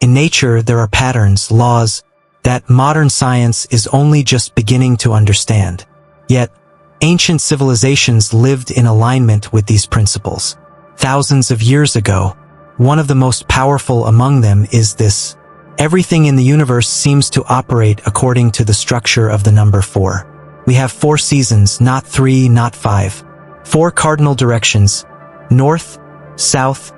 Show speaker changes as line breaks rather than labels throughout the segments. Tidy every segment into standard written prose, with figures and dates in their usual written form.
In nature, there are patterns, laws, that modern science is only just beginning to understand. Yet, ancient civilizations lived in alignment with these principles. Thousands of years ago, one of the most powerful among them is this: everything in the universe seems to operate according to the structure of the number 4. We have 4 seasons, not 3, not 5. 4 cardinal directions: north, south,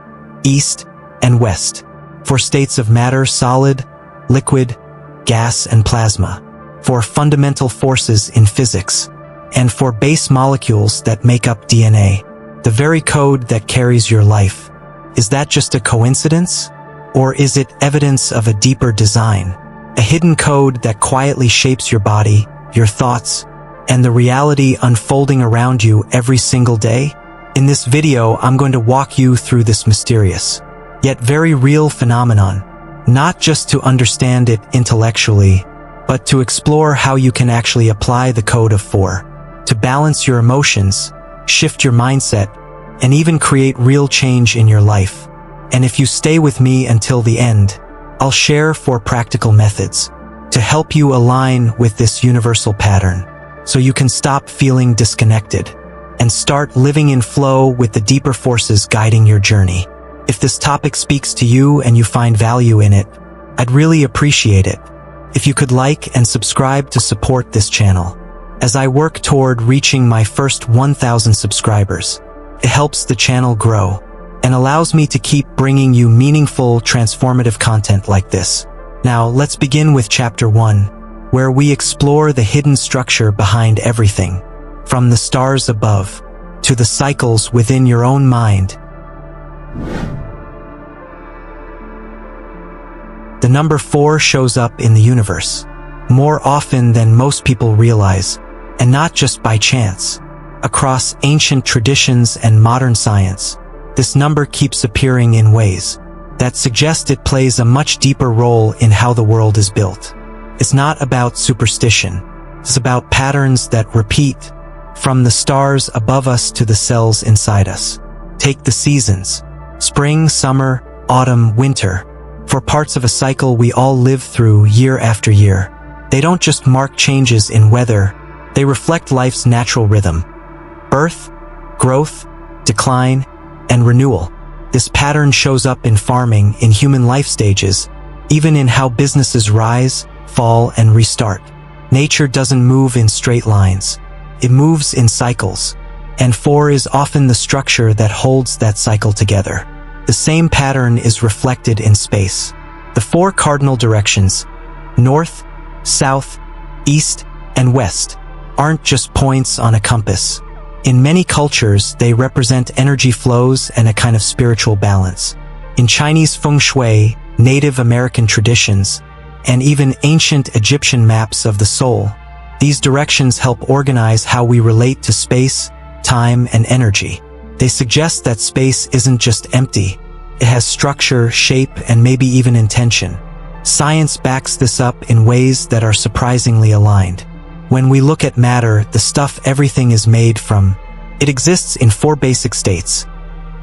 east, and west. 4 states of matter: solid, liquid, gas, and plasma. 4 fundamental forces in physics. And 4 base molecules that make up DNA. The very code that carries your life. Is that just a coincidence? Or is it evidence of a deeper design? A hidden code that quietly shapes your body, your thoughts, and the reality unfolding around you every single day? In this video, I'm going to walk you through this mysterious, yet very real phenomenon, not just to understand it intellectually, but to explore how you can actually apply the code of 4, to balance your emotions, shift your mindset, and even create real change in your life. And if you stay with me until the end, I'll share 4 practical methods to help you align with this universal pattern, so you can stop feeling disconnected and start living in flow with the deeper forces guiding your journey. If this topic speaks to you and you find value in it, I'd really appreciate it if you could like and subscribe to support this channel. As I work toward reaching my first 1,000 subscribers, it helps the channel grow and allows me to keep bringing you meaningful, transformative content like this. Now, let's begin with Chapter 1, where we explore the hidden structure behind everything, from the stars above to the cycles within your own mind. The number 4 shows up in the universe more often than most people realize, and not just by chance. Across ancient traditions and modern science, this number keeps appearing in ways that suggest it plays a much deeper role in how the world is built. It's not about superstition. It's about patterns that repeat, from the stars above us to the cells inside us. Take the seasons: spring, summer, autumn, winter. 4 parts of a cycle we all live through year after year. They don't just mark changes in weather, they reflect life's natural rhythm: birth, growth, decline, and renewal. This pattern shows up in farming, in human life stages, even in how businesses rise, fall, and restart. Nature doesn't move in straight lines. It moves in cycles, and 4 is often the structure that holds that cycle together. The same pattern is reflected in space. The 4 cardinal directions, north, south, east, and west, aren't just points on a compass. In many cultures, they represent energy flows and a kind of spiritual balance. In Chinese feng shui, Native American traditions, and even ancient Egyptian maps of the soul, these directions help organize how we relate to space, time, and energy. They suggest that space isn't just empty. It has structure, shape, and maybe even intention. Science backs this up in ways that are surprisingly aligned. When we look at matter, the stuff everything is made from, it exists in 4 basic states: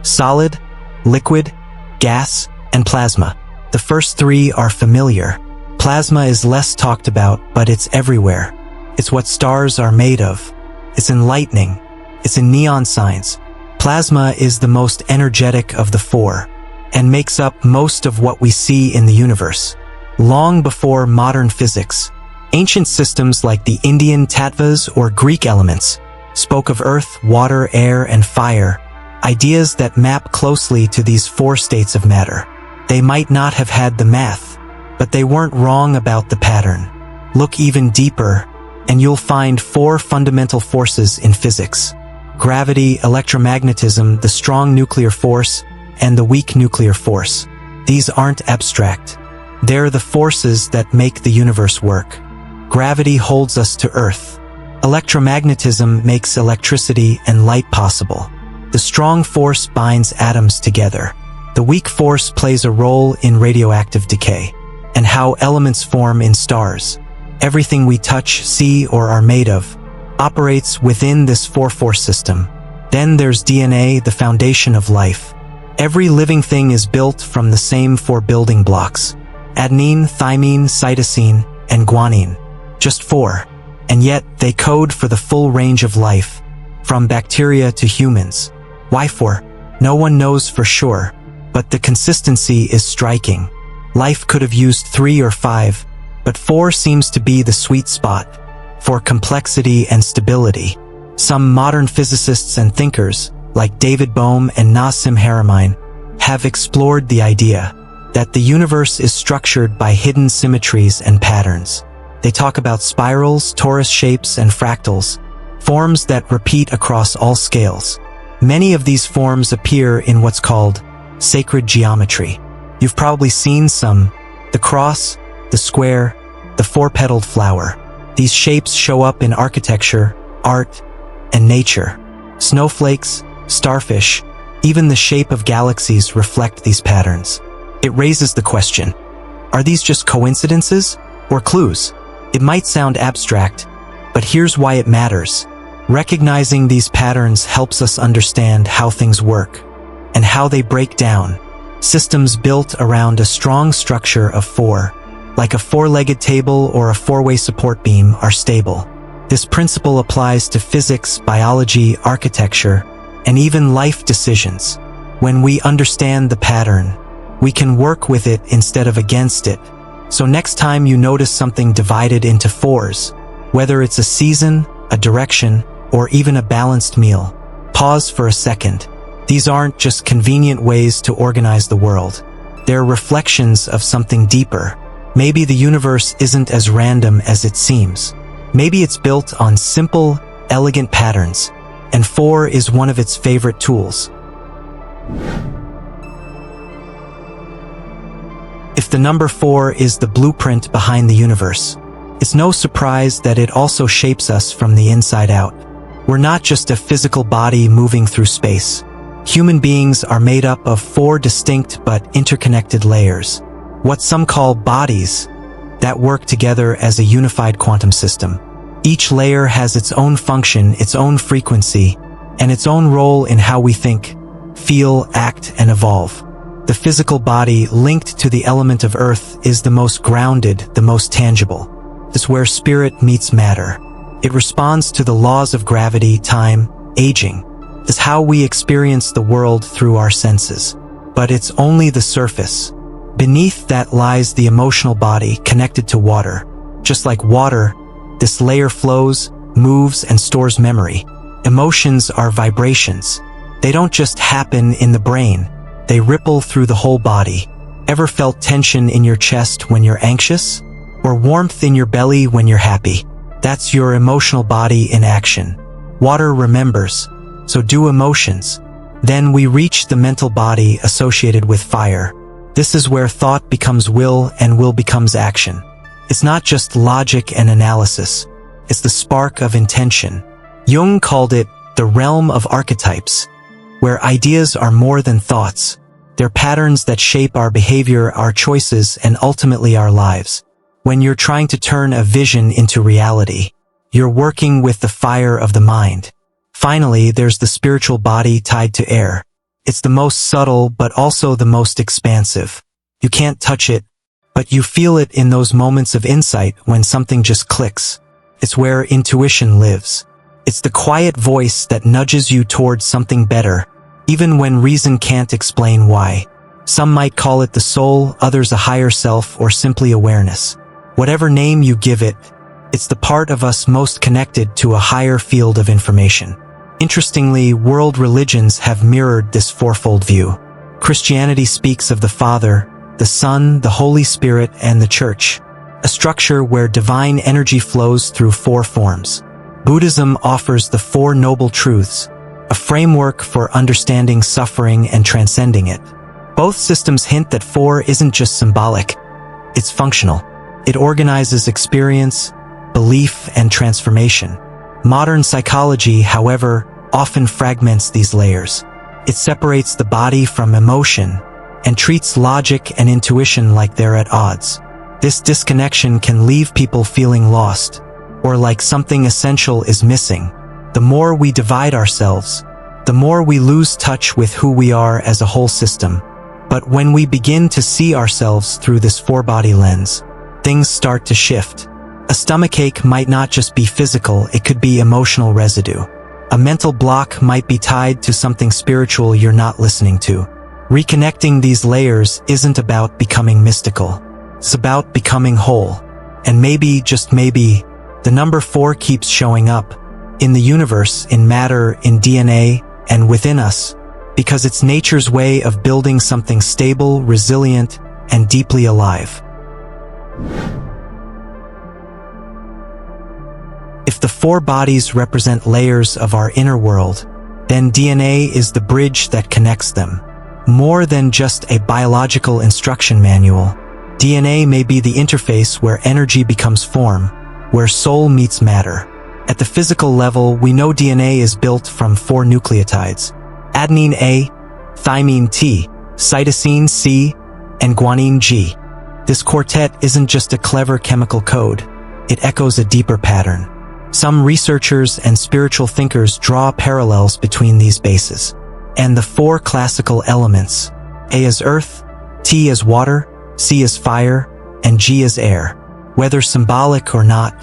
solid, liquid, gas, and plasma. The first 3 are familiar. Plasma is less talked about, but it's everywhere. It's what stars are made of. It's in lightning. It's in neon signs. Plasma is the most energetic of the 4, and makes up most of what we see in the universe. Long before modern physics, ancient systems like the Indian tattvas or Greek elements spoke of earth, water, air, and fire, ideas that map closely to these 4 states of matter. They might not have had the math, but they weren't wrong about the pattern. Look even deeper, and you'll find 4 fundamental forces in physics: gravity, electromagnetism, the strong nuclear force, and the weak nuclear force. These aren't abstract. They're the forces that make the universe work. Gravity holds us to Earth. Electromagnetism makes electricity and light possible. The strong force binds atoms together. The weak force plays a role in radioactive decay, and how elements form in stars. Everything we touch, see, or are made of operates within this 4-force system. Then there's DNA, the foundation of life. Every living thing is built from the same 4 building blocks: adenine, thymine, cytosine, and guanine. Just 4. And yet, they code for the full range of life, from bacteria to humans. Why 4? No one knows for sure, but the consistency is striking. Life could have used 3 or 5, but 4 seems to be the sweet spot for complexity and stability. Some modern physicists and thinkers, like David Bohm and Nassim Haramein, have explored the idea that the universe is structured by hidden symmetries and patterns. They talk about spirals, torus shapes, and fractals, forms that repeat across all scales. Many of these forms appear in what's called sacred geometry. You've probably seen some: the cross, the square, the four-petaled flower. These shapes show up in architecture, art, and nature. Snowflakes, starfish, even the shape of galaxies reflect these patterns. It raises the question: are these just coincidences or clues? It might sound abstract, but here's why it matters. Recognizing these patterns helps us understand how things work and how they break down. Systems built around a strong structure of 4, like a 4-legged table or a 4-way support beam, are stable. This principle applies to physics, biology, architecture, and even life decisions. When we understand the pattern, we can work with it instead of against it. So next time you notice something divided into 4s, whether it's a season, a direction, or even a balanced meal, pause for a second. These aren't just convenient ways to organize the world. They're reflections of something deeper. Maybe the universe isn't as random as it seems. Maybe it's built on simple, elegant patterns, and 4 is one of its favorite tools. If the number 4 is the blueprint behind the universe, it's no surprise that it also shapes us from the inside out. We're not just a physical body moving through space. Human beings are made up of 4 distinct but interconnected layers, what some call bodies, that work together as a unified quantum system. Each layer has its own function, its own frequency, and its own role in how we think, feel, act, and evolve. The physical body, linked to the element of Earth, is the most grounded, the most tangible. It's where spirit meets matter. It responds to the laws of gravity, time, aging. It's how we experience the world through our senses. But it's only the surface. Beneath that lies the emotional body, connected to water. Just like water, this layer flows, moves, and stores memory. Emotions are vibrations. They don't just happen in the brain. They ripple through the whole body. Ever felt tension in your chest when you're anxious? Or warmth in your belly when you're happy? That's your emotional body in action. Water remembers, so do emotions. Then we reach the mental body associated with fire. This is where thought becomes will and will becomes action. It's not just logic and analysis. It's the spark of intention. Jung called it the realm of archetypes, where ideas are more than thoughts. They're patterns that shape our behavior, our choices, and ultimately our lives. When you're trying to turn a vision into reality, you're working with the fire of the mind. Finally, there's the spiritual body tied to air. It's the most subtle but also the most expansive. You can't touch it, but you feel it in those moments of insight when something just clicks. It's where intuition lives. It's the quiet voice that nudges you towards something better, even when reason can't explain why. Some might call it the soul, others a higher self, or simply awareness. Whatever name you give it, it's the part of us most connected to a higher field of information. Interestingly, world religions have mirrored this fourfold view. Christianity speaks of the Father, the Son, the Holy Spirit, and the Church, a structure where divine energy flows through 4 forms. Buddhism offers the 4 Noble Truths, a framework for understanding suffering and transcending it. Both systems hint that 4 isn't just symbolic, it's functional. It organizes experience, belief, and transformation. Modern psychology, however, often fragments these layers. It separates the body from emotion and treats logic and intuition like they're at odds. This disconnection can leave people feeling lost, or like something essential is missing. The more we divide ourselves, the more we lose touch with who we are as a whole system. But when we begin to see ourselves through this four-body lens, things start to shift. A stomachache might not just be physical, it could be emotional residue. A mental block might be tied to something spiritual you're not listening to. Reconnecting these layers isn't about becoming mystical. It's about becoming whole. And maybe, just maybe, the number 4 keeps showing up in the universe, in matter, in DNA, and within us, because it's nature's way of building something stable, resilient, and deeply alive. If the 4 bodies represent layers of our inner world, then DNA is the bridge that connects them. More than just a biological instruction manual, DNA may be the interface where energy becomes form, where soul meets matter. At the physical level, we know DNA is built from 4 nucleotides: adenine A, thymine T, cytosine C, and guanine G. This quartet isn't just a clever chemical code, it echoes a deeper pattern. Some researchers and spiritual thinkers draw parallels between these bases and the 4 classical elements: A as earth, T as water, C as fire, and G as air. Whether symbolic or not,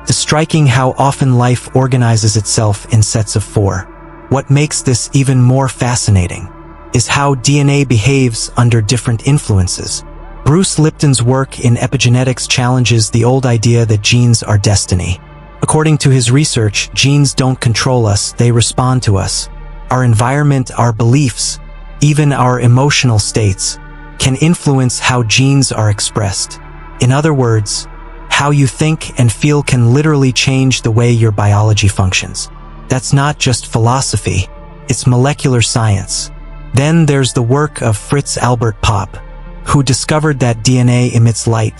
it's striking how often life organizes itself in sets of 4. What makes this even more fascinating is how DNA behaves under different influences. Bruce Lipton's work in epigenetics challenges the old idea that genes are destiny. According to his research, genes don't control us, they respond to us. Our environment, our beliefs, even our emotional states, can influence how genes are expressed. In other words, how you think and feel can literally change the way your biology functions. That's not just philosophy, it's molecular science. Then there's the work of Fritz Albert Popp, who discovered that DNA emits light,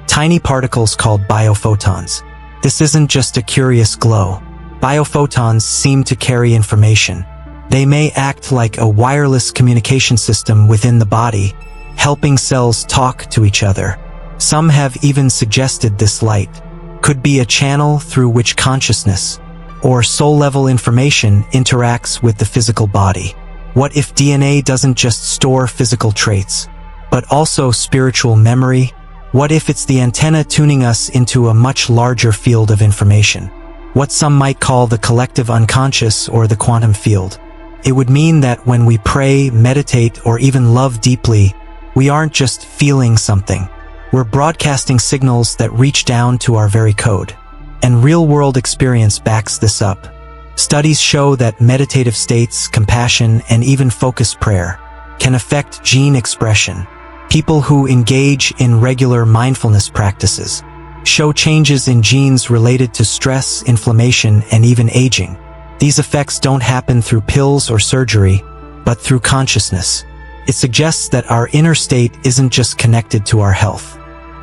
tiny particles called biophotons. This isn't just a curious glow. Biophotons seem to carry information. They may act like a wireless communication system within the body, helping cells talk to each other. Some have even suggested this light could be a channel through which consciousness or soul-level information interacts with the physical body. What if DNA doesn't just store physical traits, but also spiritual memory? What if it's the antenna tuning us into a much larger field of information? What some might call the collective unconscious or the quantum field. It would mean that when we pray, meditate, or even love deeply, we aren't just feeling something. We're broadcasting signals that reach down to our very code. And real-world experience backs this up. Studies show that meditative states, compassion, and even focused prayer can affect gene expression. People who engage in regular mindfulness practices show changes in genes related to stress, inflammation, and even aging. These effects don't happen through pills or surgery, but through consciousness. It suggests that our inner state isn't just connected to our health.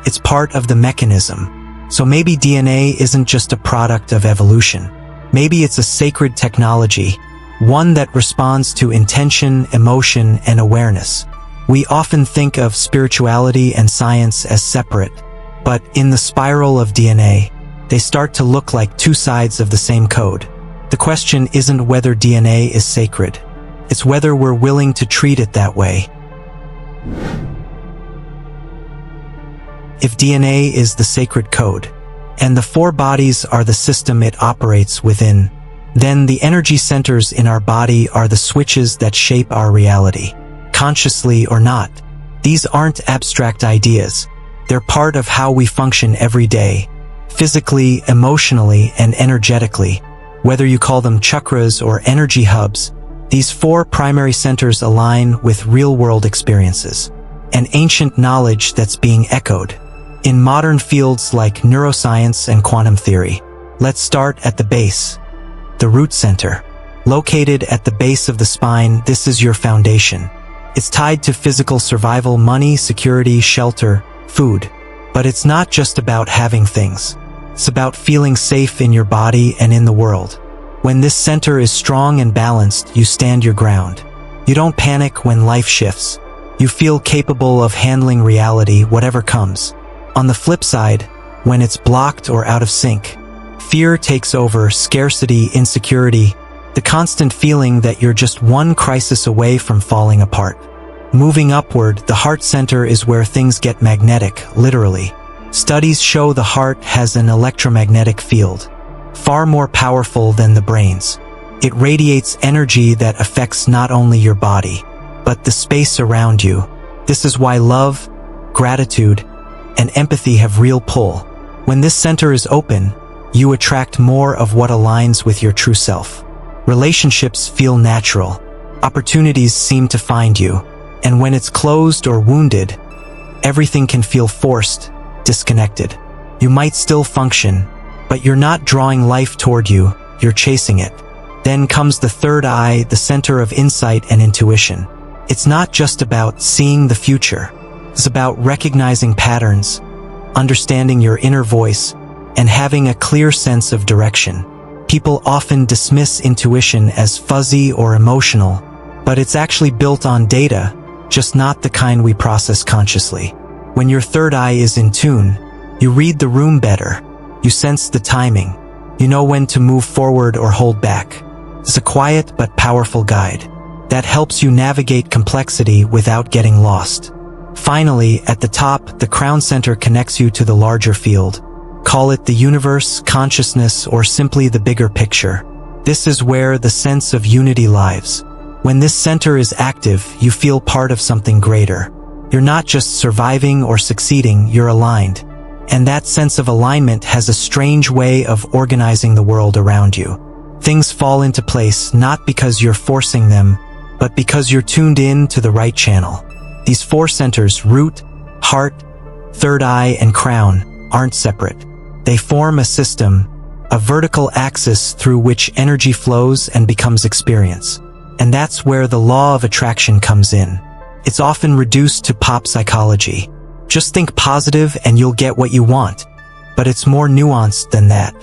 It's part of the mechanism. So maybe DNA isn't just a product of evolution. Maybe it's a sacred technology, one that responds to intention, emotion, and awareness. We often think of spirituality and science as separate, but in the spiral of DNA, they start to look like 2 sides of the same code. The question isn't whether DNA is sacred. It's whether we're willing to treat it that way. If DNA is the sacred code, and the 4 bodies are the system it operates within, then the energy centers in our body are the switches that shape our reality. Consciously or not, these aren't abstract ideas. They're part of how we function every day, physically, emotionally, and energetically. Whether you call them chakras or energy hubs, these 4 primary centers align with real-world experiences, an ancient knowledge that's being echoed in modern fields like neuroscience and quantum theory. Let's start at the base, the root center. Located at the base of the spine, this is your foundation. It's tied to physical survival, money, security, shelter, food. But it's not just about having things. It's about feeling safe in your body and in the world. When this center is strong and balanced, you stand your ground. You don't panic when life shifts. You feel capable of handling reality, whatever comes. On the flip side, when it's blocked or out of sync, fear takes over, scarcity, insecurity, the constant feeling that you're just one crisis away from falling apart. Moving upward, the heart center is where things get magnetic, literally. Studies show the heart has an electromagnetic field, far more powerful than the brain's. It radiates energy that affects not only your body, but the space around you. This is why love, gratitude, and empathy have real pull. When this center is open, you attract more of what aligns with your true self. Relationships feel natural. Opportunities seem to find you. And when it's closed or wounded, everything can feel forced, disconnected. You might still function, but you're not drawing life toward you, you're chasing it. Then comes the third eye, the center of insight and intuition. It's not just about seeing the future. It's about recognizing patterns, understanding your inner voice, and having a clear sense of direction. People often dismiss intuition as fuzzy or emotional, but it's actually built on data, just not the kind we process consciously. When your third eye is in tune, you read the room better. You sense the timing. You know when to move forward or hold back. It's a quiet but powerful guide that helps you navigate complexity without getting lost. Finally, at the top, the crown center connects you to the larger field. Call it the universe, consciousness, or simply the bigger picture. This is where the sense of unity lives. When this center is active, you feel part of something greater. You're not just surviving or succeeding, you're aligned. And that sense of alignment has a strange way of organizing the world around you. Things fall into place not because you're forcing them, but because you're tuned in to the right channel. These four centers, root, heart, third eye, and crown, aren't separate. They form a system, a vertical axis through which energy flows and becomes experience. And that's where the law of attraction comes in. It's often reduced to pop psychology. Just think positive and you'll get what you want. But it's more nuanced than that.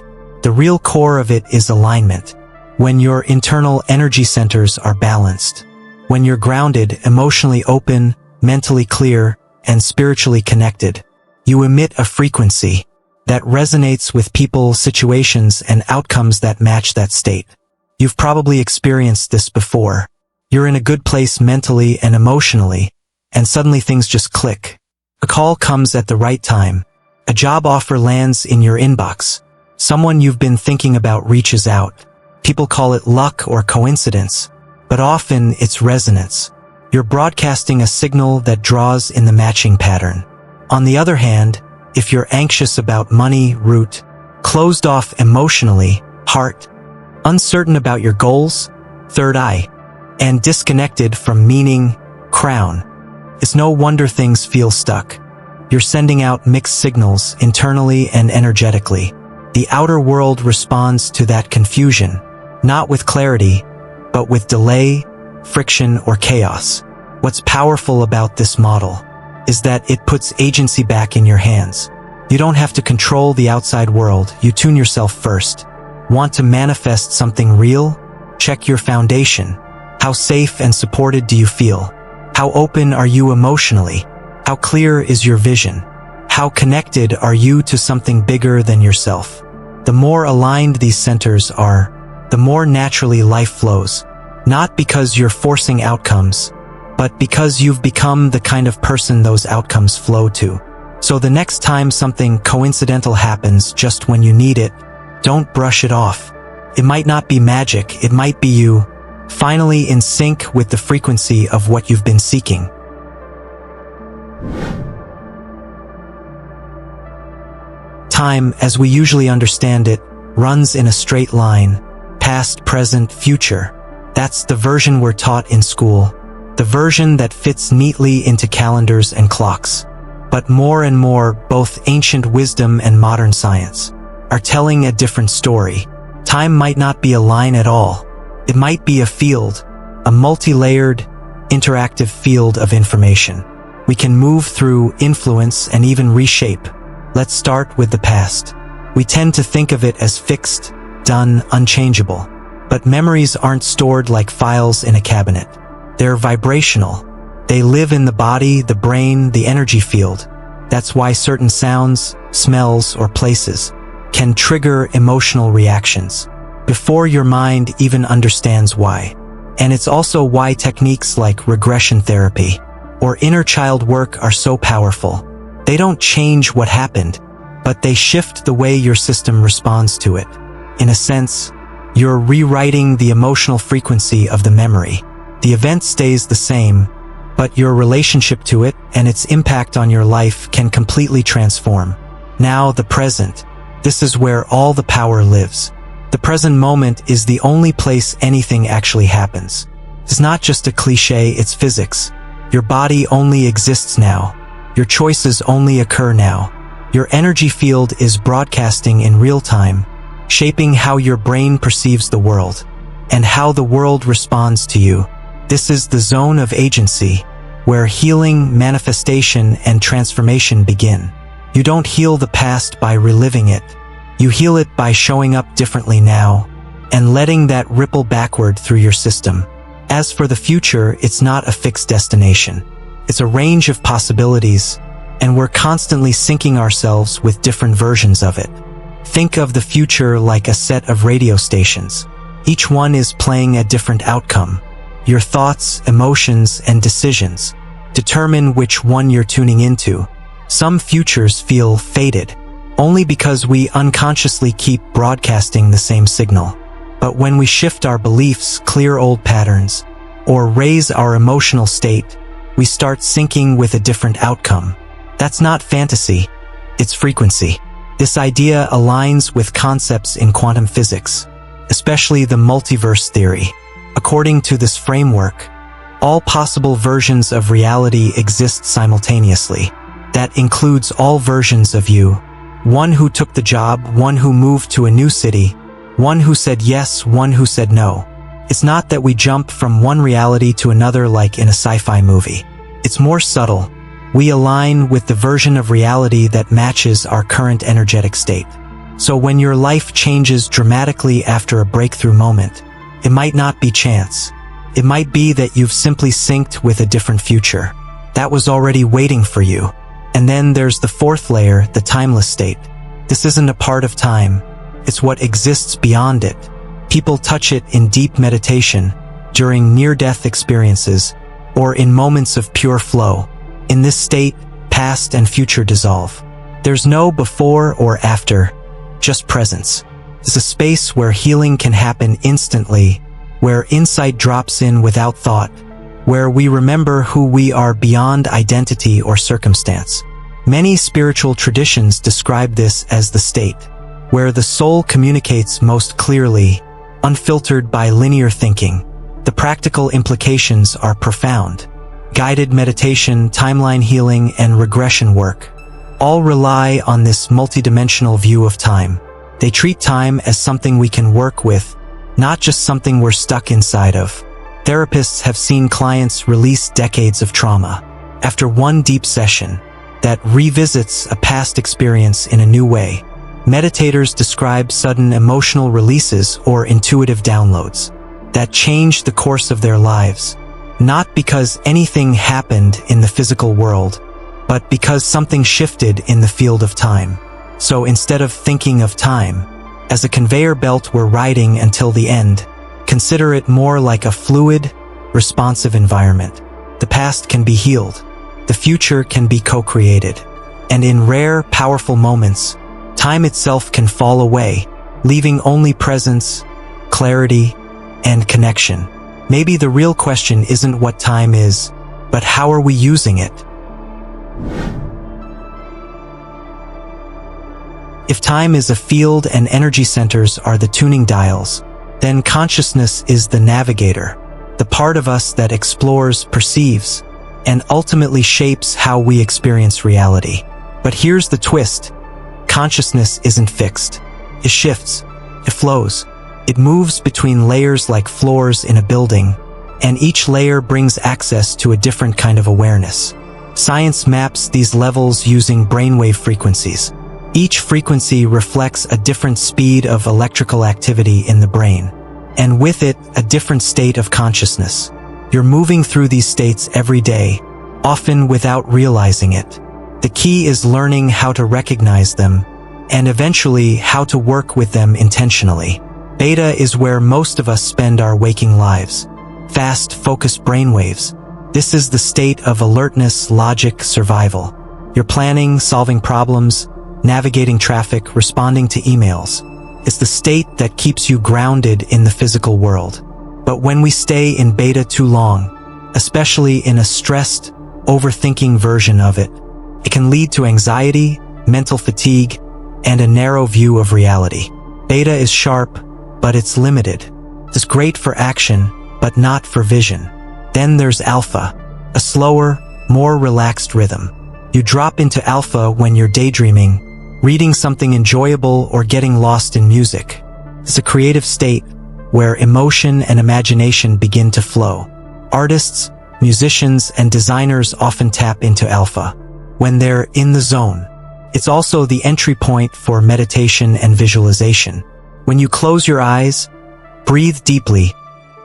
The real core of it is alignment. When your internal energy centers are balanced. When you're grounded, emotionally open, mentally clear, and spiritually connected, you emit a frequency that resonates with people, situations, and outcomes that match that state. You've probably experienced this before. You're in a good place mentally and emotionally, and suddenly things just click. A call comes at the right time. A job offer lands in your inbox. Someone you've been thinking about reaches out. People call it luck or coincidence, but often it's resonance. You're broadcasting a signal that draws in the matching pattern. On the other hand, if you're anxious about money, root, closed off emotionally, heart, uncertain about your goals, third eye, and disconnected from meaning, crown, it's no wonder things feel stuck. You're sending out mixed signals internally and energetically. The outer world responds to that confusion, not with clarity, but with delay, friction, or chaos. What's powerful about this model is that it puts agency back in your hands. You don't have to control the outside world, you tune yourself first. Want to manifest something real? Check your foundation. How safe and supported do you feel? How open are you emotionally? How clear is your vision? How connected are you to something bigger than yourself? The more aligned these centers are, the more naturally life flows. Not because you're forcing outcomes, but because you've become the kind of person those outcomes flow to. So the next time something coincidental happens just when you need it, don't brush it off. It might not be magic, it might be you, finally in sync with the frequency of what you've been seeking. Time, as we usually understand it, runs in a straight line, past, present, future. That's the version we're taught in school, the version that fits neatly into calendars and clocks. But more and more, both ancient wisdom and modern science are telling a different story. Time might not be a line at all. It might be a field, a multi-layered, interactive field of information. We can move through, influence, and even reshape. Let's start with the past. We tend to think of it as fixed, done, unchangeable. But memories aren't stored like files in a cabinet. They're vibrational. They live in the body, the brain, the energy field. That's why certain sounds, smells, or places can trigger emotional reactions before your mind even understands why. And it's also why techniques like regression therapy, or inner child work are so powerful. They don't change what happened, but they shift the way your system responds to it. In a sense, you're rewriting the emotional frequency of the memory. The event stays the same, but your relationship to it and its impact on your life can completely transform. Now, the present. This is where all the power lives. The present moment is the only place anything actually happens. It's not just a cliche, it's physics. Your body only exists now. Your choices only occur now. Your energy field is broadcasting in real time, shaping how your brain perceives the world and how the world responds to you. This is the zone of agency, where healing, manifestation, and transformation begin. You don't heal the past by reliving it. You heal it by showing up differently now and letting that ripple backward through your system. As for the future, it's not a fixed destination. It's a range of possibilities, and we're constantly syncing ourselves with different versions of it. Think of the future like a set of radio stations. Each one is playing a different outcome. Your thoughts, emotions, and decisions determine which one you're tuning into. Some futures feel fated, only because we unconsciously keep broadcasting the same signal. But when we shift our beliefs, clear old patterns, or raise our emotional state, we start syncing with a different outcome. That's not fantasy, it's frequency. This idea aligns with concepts in quantum physics, especially the multiverse theory. According to this framework, all possible versions of reality exist simultaneously. That includes all versions of you. One who took the job, one who moved to a new city, one who said yes, one who said no. It's not that we jump from one reality to another like in a sci-fi movie. It's more subtle. We align with the version of reality that matches our current energetic state. So when your life changes dramatically after a breakthrough moment, it might not be chance. It might be that you've simply synced with a different future that was already waiting for you. And then there's the fourth layer, the timeless state. This isn't a part of time. It's what exists beyond it. People touch it in deep meditation, during near-death experiences, or in moments of pure flow. In this state, past and future dissolve. There's no before or after, just presence. It's a space where healing can happen instantly, where insight drops in without thought, where we remember who we are beyond identity or circumstance. Many spiritual traditions describe this as the state where the soul communicates most clearly, unfiltered by linear thinking. The practical implications are profound. Guided meditation, timeline healing, and regression work all rely on this multidimensional view of time. They treat time as something we can work with, not just something we're stuck inside of. Therapists have seen clients release decades of trauma after one deep session that revisits a past experience in a new way. Meditators describe sudden emotional releases or intuitive downloads that change the course of their lives, not because anything happened in the physical world, but because something shifted in the field of time. So instead of thinking of time as a conveyor belt we're riding until the end, consider it more like a fluid, responsive environment. The past can be healed. The future can be co-created. And in rare, powerful moments, time itself can fall away, leaving only presence, clarity, and connection. Maybe the real question isn't what time is, but how are we using it? If time is a field and energy centers are the tuning dials, then consciousness is the navigator, the part of us that explores, perceives, and ultimately shapes how we experience reality. But here's the twist. Consciousness isn't fixed. It shifts. It flows. It moves between layers like floors in a building, and each layer brings access to a different kind of awareness. Science maps these levels using brainwave frequencies. Each frequency reflects a different speed of electrical activity in the brain, and with it, a different state of consciousness. You're moving through these states every day, often without realizing it. The key is learning how to recognize them, and eventually how to work with them intentionally. Beta is where most of us spend our waking lives. Fast, focused brainwaves. This is the state of alertness, logic, survival. You're planning, solving problems, navigating traffic, responding to emails. It's the state that keeps you grounded in the physical world. But when we stay in beta too long, especially in a stressed, overthinking version of it, it can lead to anxiety, mental fatigue, and a narrow view of reality. Beta is sharp, but it's limited. It's great for action, but not for vision. Then there's alpha, a slower, more relaxed rhythm. You drop into alpha when you're daydreaming, reading something enjoyable, or getting lost in music. It's a creative state where emotion and imagination begin to flow. Artists, musicians, and designers often tap into alpha when they're in the zone. It's also the entry point for meditation and visualization. When you close your eyes, breathe deeply,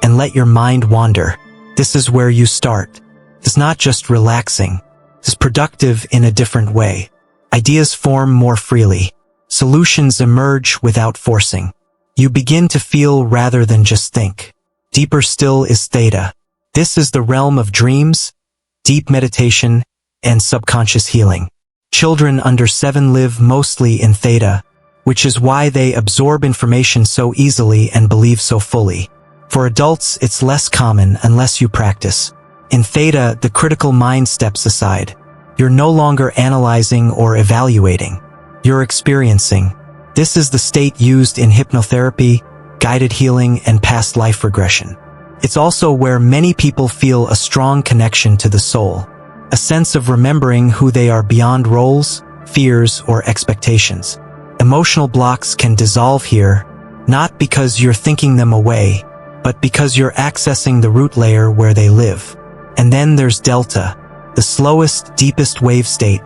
and let your mind wander, this is where you start. It's not just relaxing. It's productive in a different way. Ideas form more freely. Solutions emerge without forcing. You begin to feel rather than just think. Deeper still is theta. This is the realm of dreams, deep meditation, and subconscious healing. Children under 7 live mostly in theta, which is why they absorb information so easily and believe so fully. For adults, it's less common unless you practice. In theta, the critical mind steps aside. You're no longer analyzing or evaluating. You're experiencing. This is the state used in hypnotherapy, guided healing, and past life regression. It's also where many people feel a strong connection to the soul, a sense of remembering who they are beyond roles, fears, or expectations. Emotional blocks can dissolve here, not because you're thinking them away, but because you're accessing the root layer where they live. And then there's delta, the slowest, deepest wave state,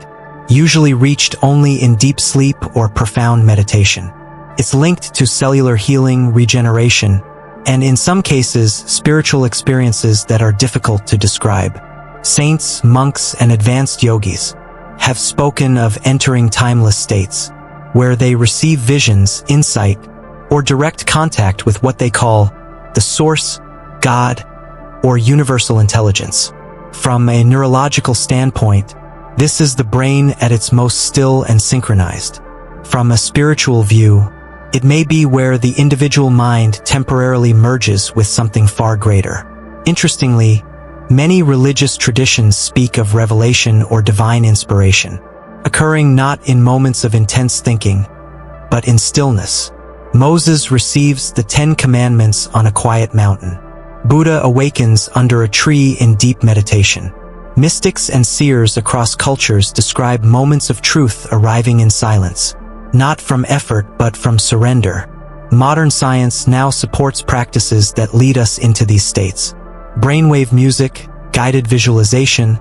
usually reached only in deep sleep or profound meditation. It's linked to cellular healing, regeneration, and in some cases, spiritual experiences that are difficult to describe. Saints, monks, and advanced yogis have spoken of entering timeless states, where they receive visions, insight, or direct contact with what they call the source, God, or universal intelligence. From a neurological standpoint, this is the brain at its most still and synchronized. From a spiritual view, it may be where the individual mind temporarily merges with something far greater. Interestingly, many religious traditions speak of revelation or divine inspiration, occurring not in moments of intense thinking, but in stillness. Moses receives the 10 Commandments on a quiet mountain. Buddha awakens under a tree in deep meditation. Mystics and seers across cultures describe moments of truth arriving in silence, not from effort but from surrender. Modern science now supports practices that lead us into these states. Brainwave music, guided visualization,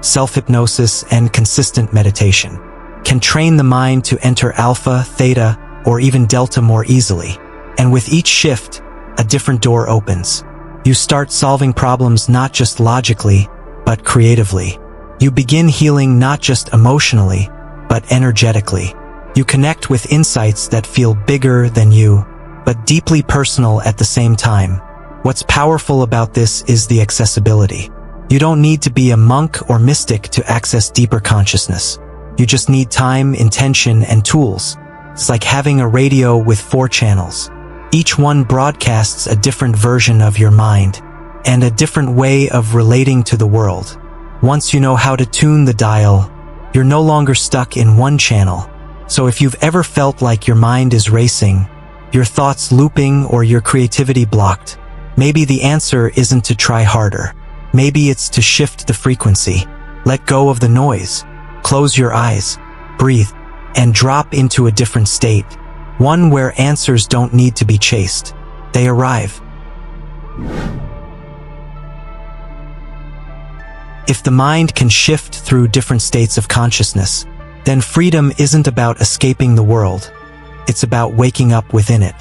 self-hypnosis, and consistent meditation can train the mind to enter alpha, theta, or even delta more easily. And with each shift, a different door opens. You start solving problems not just logically, but creatively. You begin healing not just emotionally, but energetically. You connect with insights that feel bigger than you, but deeply personal at the same time. What's powerful about this is the accessibility. You don't need to be a monk or mystic to access deeper consciousness. You just need time, intention, and tools. It's like having a radio with 4 channels. Each one broadcasts a different version of your mind and a different way of relating to the world. Once you know how to tune the dial, you're no longer stuck in one channel. So if you've ever felt like your mind is racing, your thoughts looping, or your creativity blocked, maybe the answer isn't to try harder. Maybe it's to shift the frequency. Let go of the noise. Close your eyes, breathe, and drop into a different state. One where answers don't need to be chased. They arrive. If the mind can shift through different states of consciousness, then freedom isn't about escaping the world. It's about waking up within it.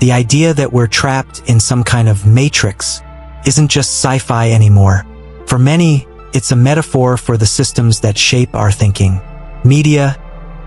The idea that we're trapped in some kind of matrix isn't just sci-fi anymore. For many, it's a metaphor for the systems that shape our thinking. Media,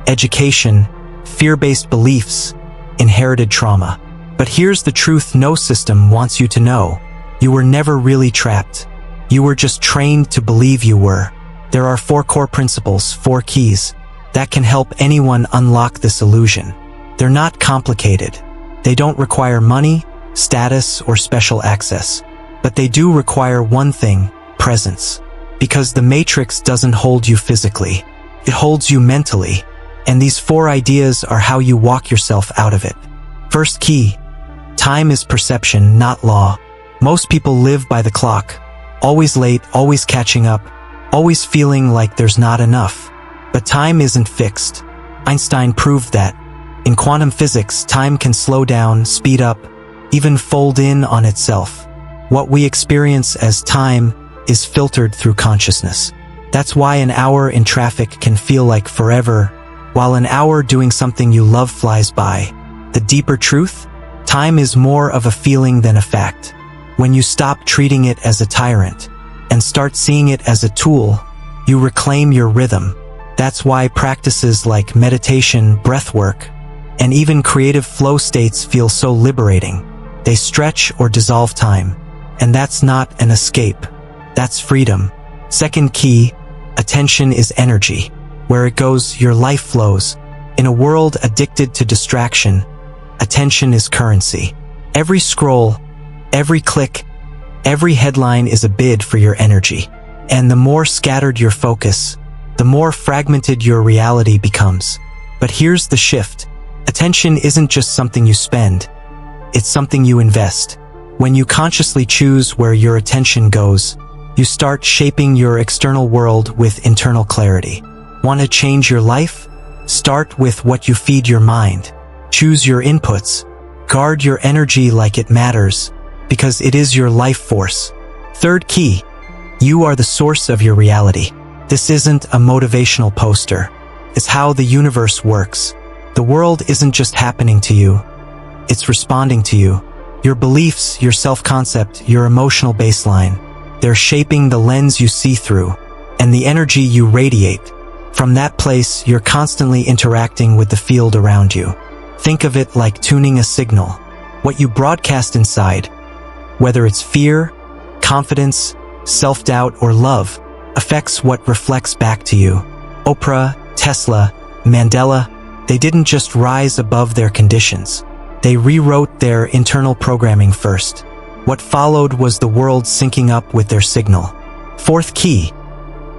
education, fear-based beliefs, inherited trauma. But here's the truth no system wants you to know. You were never really trapped. You were just trained to believe you were. There are 4 core principles, 4 keys, that can help anyone unlock this illusion. They're not complicated. They don't require money, status, or special access. But they do require one thing: presence. Because the matrix doesn't hold you physically. It holds you mentally. And these 4 ideas are how you walk yourself out of it. First key: time is perception, not law. Most people live by the clock. Always late, always catching up, always feeling like there's not enough. But time isn't fixed. Einstein proved that. In quantum physics, time can slow down, speed up, even fold in on itself. What we experience as time is filtered through consciousness. That's why an hour in traffic can feel like forever, while an hour doing something you love flies by. The deeper truth? Time is more of a feeling than a fact. When you stop treating it as a tyrant and start seeing it as a tool, you reclaim your rhythm. That's why practices like meditation, breathwork, and even creative flow states feel so liberating. They stretch or dissolve time. And that's not an escape. That's freedom. Second key: attention is energy. Where it goes, your life flows. In a world addicted to distraction, attention is currency. Every scroll, every click, every headline is a bid for your energy. And the more scattered your focus, the more fragmented your reality becomes. But here's the shift. Attention isn't just something you spend. It's something you invest. When you consciously choose where your attention goes, you start shaping your external world with internal clarity. Want to change your life? Start with what you feed your mind. Choose your inputs. Guard your energy like it matters, because it is your life force. Third key: you are the source of your reality. This isn't a motivational poster. It's how the universe works. The world isn't just happening to you. It's responding to you. Your beliefs, your self-concept, your emotional baseline, they're shaping the lens you see through, and the energy you radiate. From that place, you're constantly interacting with the field around you. Think of it like tuning a signal. What you broadcast inside, whether it's fear, confidence, self-doubt, or love, affects what reflects back to you. Oprah, Tesla, Mandela, they didn't just rise above their conditions. They rewrote their internal programming first. What followed was the world syncing up with their signal. Fourth key: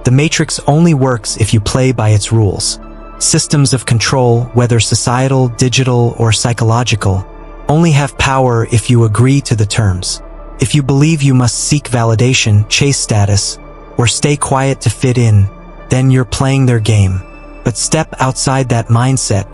the matrix only works if you play by its rules. Systems of control, whether societal, digital, or psychological, only have power if you agree to the terms. If you believe you must seek validation, chase status, or stay quiet to fit in, then you're playing their game. But step outside that mindset,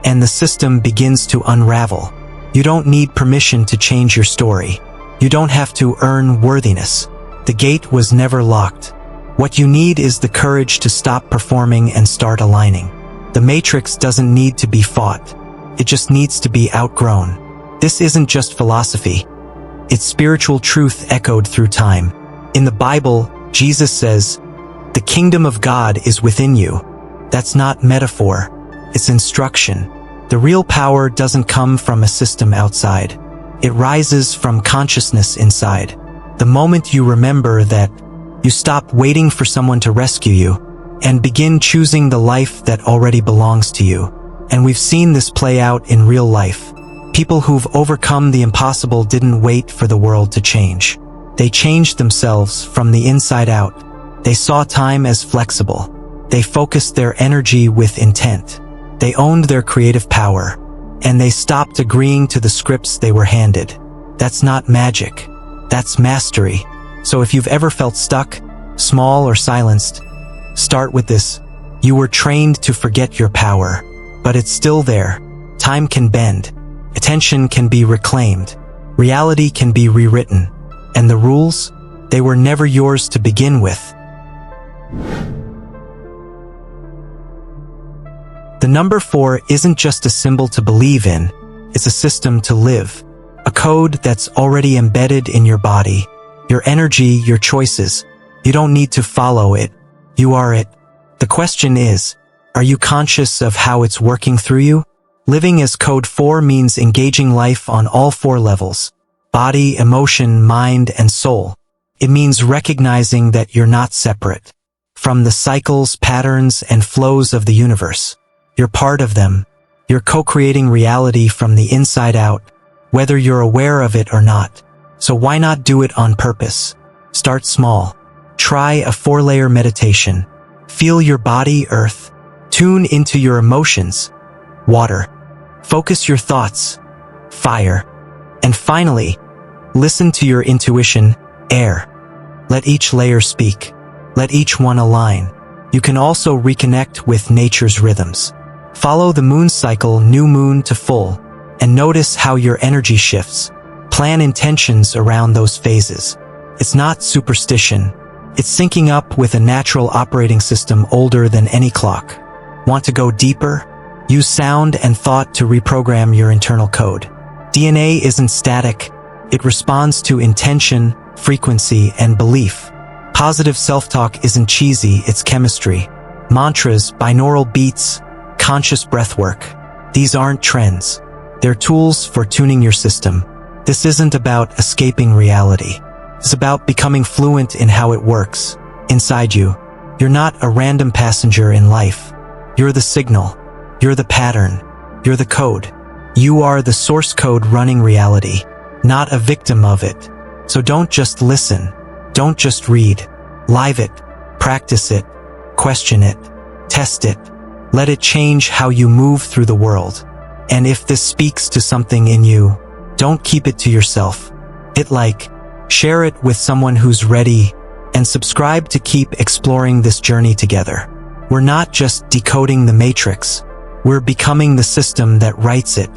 and the system begins to unravel. You don't need permission to change your story. You don't have to earn worthiness. The gate was never locked. What you need is the courage to stop performing and start aligning. The matrix doesn't need to be fought. It just needs to be outgrown. This isn't just philosophy. It's spiritual truth echoed through time. In the Bible, Jesus says, "The kingdom of God is within you." That's not metaphor. It's instruction. The real power doesn't come from a system outside. It rises from consciousness inside. The moment you remember that, you stop waiting for someone to rescue you and begin choosing the life that already belongs to you. And we've seen this play out in real life. People who've overcome the impossible didn't wait for the world to change. They changed themselves from the inside out. They saw time as flexible. They focused their energy with intent. They owned their creative power. And they stopped agreeing to the scripts they were handed. That's not magic. That's mastery. So if you've ever felt stuck, small or silenced, start with this. You were trained to forget your power, but it's still there. Time can bend. Attention can be reclaimed. Reality can be rewritten. And the rules, they were never yours to begin with. The number 4 isn't just a symbol to believe in, it's a system to live. A code that's already embedded in your body, your energy, your choices. You don't need to follow it. You are it. The question is, are you conscious of how it's working through you? Living as code 4 means engaging life on all 4 levels: body, emotion, mind, and soul. It means recognizing that you're not separate from the cycles, patterns, and flows of the universe. You're part of them. You're co-creating reality from the inside out, whether you're aware of it or not. So why not do it on purpose? Start small. Try a 4-layer meditation. Feel your body, earth. Tune into your emotions, water. Focus your thoughts, fire. And finally, listen to your intuition, air. Let each layer speak. Let each one align. You can also reconnect with nature's rhythms. Follow the moon cycle, new moon to full, and notice how your energy shifts. Plan intentions around those phases. It's not superstition. It's syncing up with a natural operating system older than any clock. Want to go deeper? Use sound and thought to reprogram your internal code. DNA isn't static. It responds to intention, frequency, and belief. Positive self-talk isn't cheesy, it's chemistry. Mantras, binaural beats, conscious breathwork. These aren't trends. They're tools for tuning your system. This isn't about escaping reality. It's about becoming fluent in how it works inside you. You're not a random passenger in life. You're the signal. You're the pattern. You're the code. You are the source code running reality, not a victim of it. So don't just listen. Don't just read. Live it. Practice it. Question it. Test it. Let it change how you move through the world. And if this speaks to something in you, don't keep it to yourself. Hit like, share it with someone who's ready, and subscribe to keep exploring this journey together. We're not just decoding the matrix. We're becoming the system that writes it.